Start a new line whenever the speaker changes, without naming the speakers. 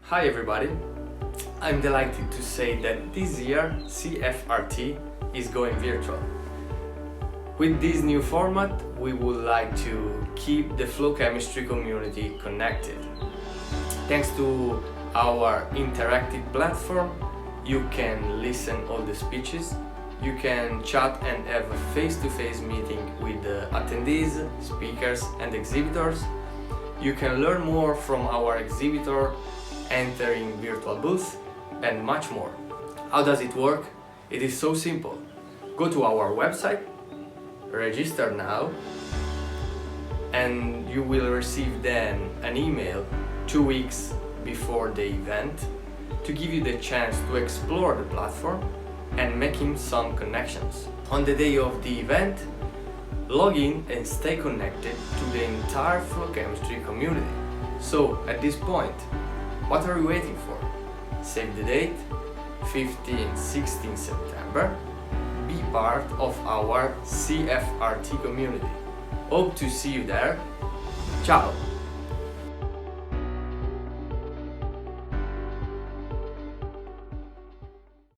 Hi everybody, I'm delighted to say that this year CFRT is going virtual. With this new format, we would like to keep the flow chemistry community connected. Thanks to our interactive platform, you can listen all the speeches, you can chat and have a face-to-face meeting with the attendees, speakers and exhibitors. You can learn more from our exhibitor, entering virtual booths and much more. How does it work? It is so simple. Go to our website, register now, and you will receive then an email 2 weeks before the event to give you the chance to explore the platform and making some connections. On the day of the event, log in and stay connected to the entire flow chemistry community. So at this point, what are you waiting for? Save the date, 15-16 September. Be part of our CFRT community. Hope to see you there. Ciao!